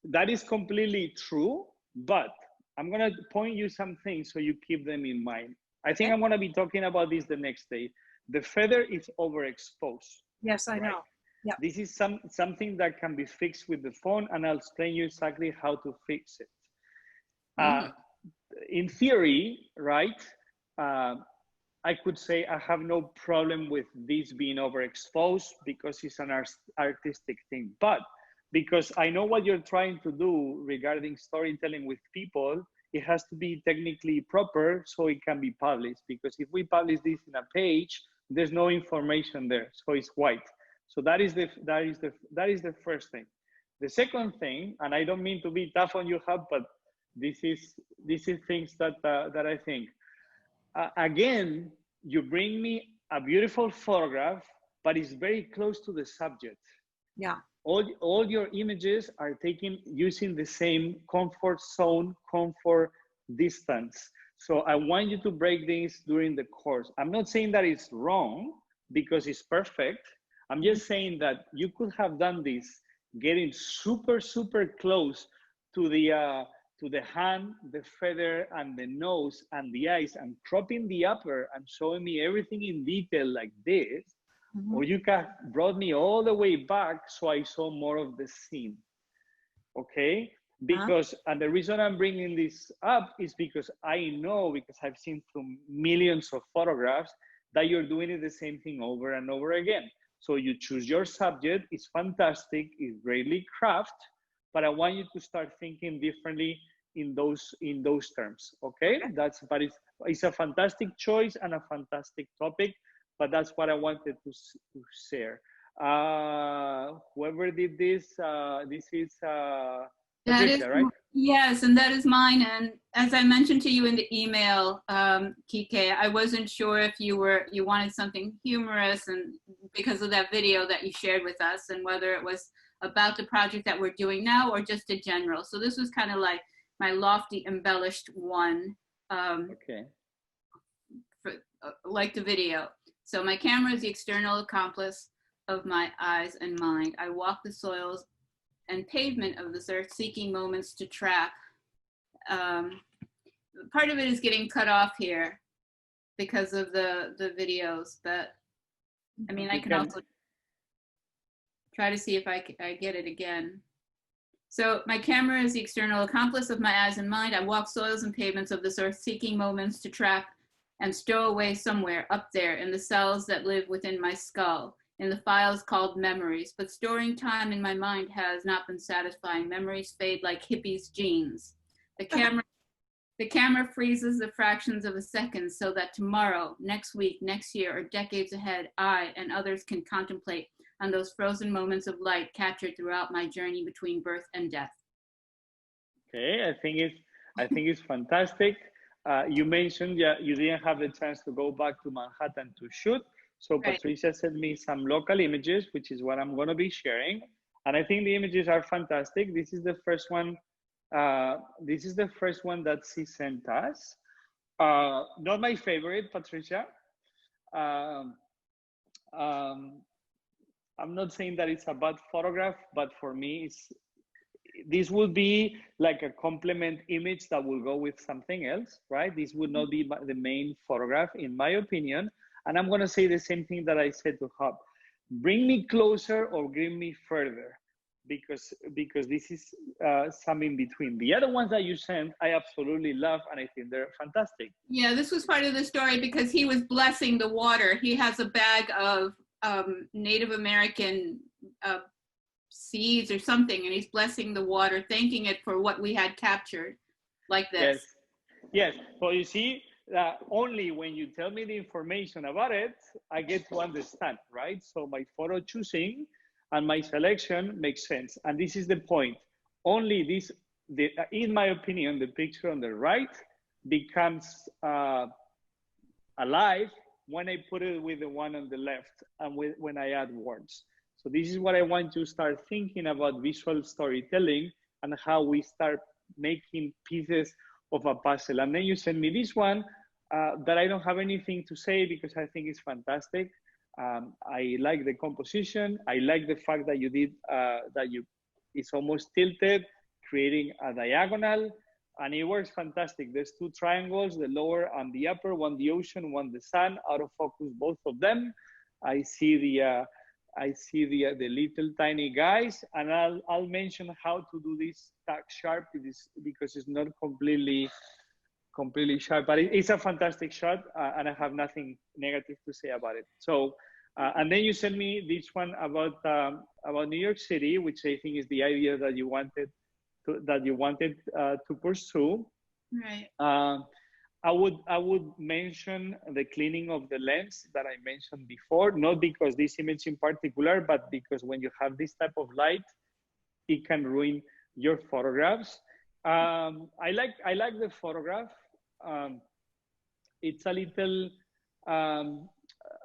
that is completely true, but I'm gonna point you some things so you keep them in mind. I think I'm gonna be talking about this the next day. The feather is overexposed. Yes, I know. Yeah. This is something that can be fixed with the phone, and I'll explain you exactly how to fix it. In theory, right, I could say I have no problem with this being overexposed because it's an artistic thing. But because I know what you're trying to do regarding storytelling with people, it has to be technically proper so it can be published. Because if we publish this in a page, there's no information there, so it's white. So that is the first thing. The second thing, and I don't mean to be tough on you, Hub, but this is things that I think. Again, you bring me a beautiful photograph, but it's very close to the subject. Yeah. All your images are taken using the same comfort zone, comfort distance. So I want you to break this during the course. I'm not saying that it's wrong because it's perfect. I'm just saying that you could have done this, getting super, super close to the hand, the feather, and the nose, and the eyes, and cropping the upper and showing me everything in detail like this. Or you can brought me all the way back so I saw more of the scene. Okay? Because, and the reason I'm bringing this up is because I know, because I've seen through millions of photographs, that you're doing it the same thing over and over again. So you choose your subject, it's fantastic, it's greatly crafted, but I want you to start thinking differently in those terms, okay? But it's a fantastic choice and a fantastic topic, but that's what I wanted to share. Whoever did this, this is Patricia, right? Yes, and that is mine. And as I mentioned to you in the email, Kike, I wasn't sure if you wanted something humorous, and because of that video that you shared with us, and whether it was about the project that we're doing now or just in general. So this was kind of like my lofty embellished one. Okay. For, like the video. So my camera is the external accomplice of my eyes and mind. I walk the soils and pavement of this earth, seeking moments to trap. Part of it is getting cut off here because of the videos, but I mean, I can also try to see if I get it again. So my camera is the external accomplice of my eyes and mind. I walk soils and pavements of this earth, seeking moments to trap and stow away somewhere up there in the cells that live within my skull, in the files called memories. But storing time in my mind has not been satisfying. Memories fade like hippies' jeans. The camera freezes the fractions of a second so that tomorrow, next week, next year, or decades ahead, I and others can contemplate on those frozen moments of light captured throughout my journey between birth and death. Okay, I think it's fantastic. You mentioned you didn't have the chance to go back to Manhattan to shoot. So right. Patricia sent me some local images, which is what I'm going to be sharing. And I think the images are fantastic. This is the first one. This is the first one that she sent us. Not my favorite, Patricia. I'm not saying that it's a bad photograph, but for me, this would be like a complement image that will go with something else, right? This would not be the main photograph, in my opinion. And I'm going to say the same thing that I said to Hub. Bring me closer or bring me further, because this is some in between. The other ones that you sent, I absolutely love, and I think they're fantastic. Yeah, this was part of the story because he was blessing the water. He has a bag of Native American seeds or something, and he's blessing the water, thanking it for what we had captured, like this. Yes. Well, you see, only when you tell me the information about it, I get to understand, right? So my photo choosing and my selection makes sense, and this is the point. Only this, in my opinion, the picture on the right becomes alive when I put it with the one on the left and when I add words. So this is what I want to start thinking about visual storytelling and how we start making pieces of a puzzle. And then you send me this one that I don't have anything to say because I think it's fantastic. I like the composition. I like the fact that you did, it's almost tilted, creating a diagonal, and it works fantastic. There's two triangles, the lower and the upper, one the ocean, one the sun, out of focus, both of them. I see the little tiny guys, and I'll mention how to do this tag sharp because it's not completely sharp, but it's a fantastic shot, and I have nothing negative to say about it. So, and then you sent me this one about New York City, which I think is the idea that you wanted to pursue. Right. I would mention the cleaning of the lens that I mentioned before, not because this image in particular, but because when you have this type of light, it can ruin your photographs. I like the photograph. It's a little,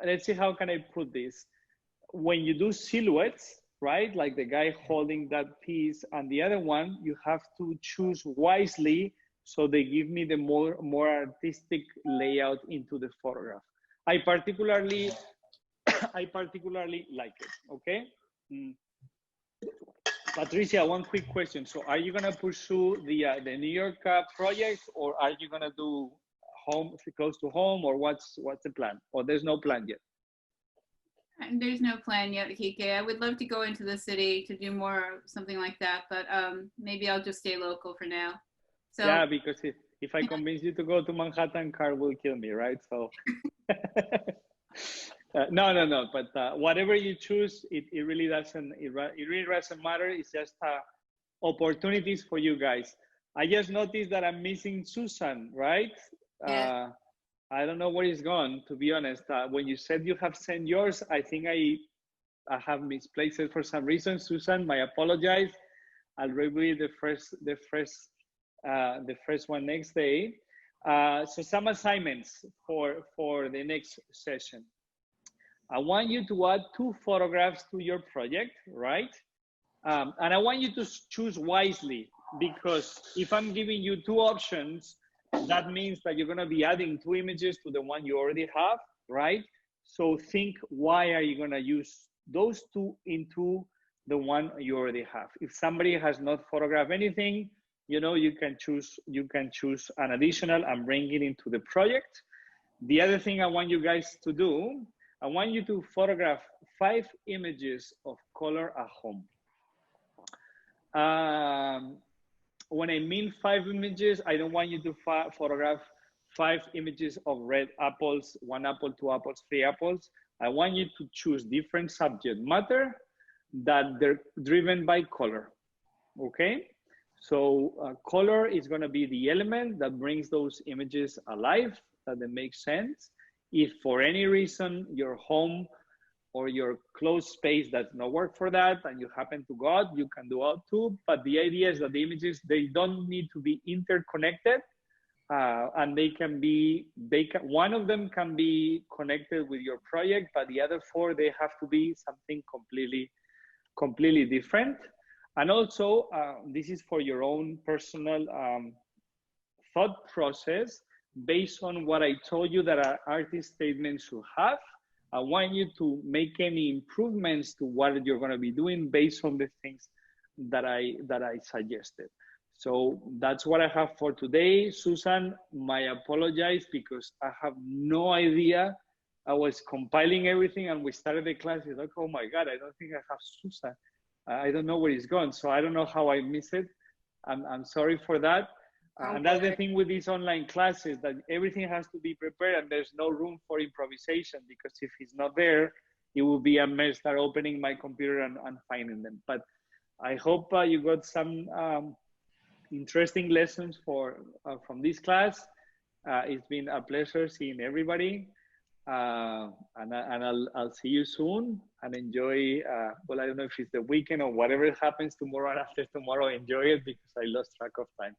let's see, how can I put this? When you do silhouettes, right? Like the guy holding that piece and the other one, you have to choose wisely so they give me the more artistic layout into the photograph. I particularly like it, okay? Patricia, one quick question. So are you gonna pursue the New York project, or are you gonna do close to home, or what's the plan? Or there's no plan yet? There's no plan yet, Kike. I would love to go into the city to do more, something like that, but maybe I'll just stay local for now. So, yeah, because if I convince you to go to Manhattan, Carl will kill me, right? So no. But whatever you choose, it really doesn't matter. It's just opportunities for you guys. I just noticed that I'm missing Susan, right? Yeah. I don't know where it's gone, to be honest. When you said you have sent yours, I think I have misplaced it for some reason. Susan, my apologize. I'll review the first one next day. So some assignments for the next session. I want you to add 2 photographs to your project, right? And I want you to choose wisely, because if I'm giving you 2 options, that means that you're going to be adding 2 images to the one you already have, right? So think, why are you going to use those 2 into the one you already have? If somebody has not photographed anything, you know, you can choose an additional and bring it into the project. The other thing I want you guys to do, I want you to photograph 5 images of color at home. When I mean 5 images, I don't want you to photograph 5 images of red apples, 1 apple, 2 apples, 3 apples. I want you to choose different subject matter that they're driven by color, okay? So color is gonna be the element that brings those images alive, that they make sense. If for any reason your home or your closed space does not work for that and you happen to go out, you can do out too. But the idea is that the images, they don't need to be interconnected, and they can be, one of them can be connected with your project, but the other 4, they have to be something completely different. And also, this is for your own personal thought process, based on what I told you that our artist statement should have. I want you to make any improvements to what you're going to be doing based on the things that I suggested. So that's what I have for today. Susan, my apologies, because I have no idea. I was compiling everything and we started the class. It's like, oh my God, I don't think I have Susan. I don't know where he's gone. So I don't know how I missed it. I'm sorry for that. And that's the thing with these online classes, that everything has to be prepared and there's no room for improvisation, because if he's not there, it will be a mess, start opening my computer and finding them. But I hope you got some interesting lessons from this class. It's been a pleasure seeing everybody. And I'll see you soon, and enjoy, well, I don't know if it's the weekend or whatever happens tomorrow and after tomorrow, enjoy it, because I lost track of time.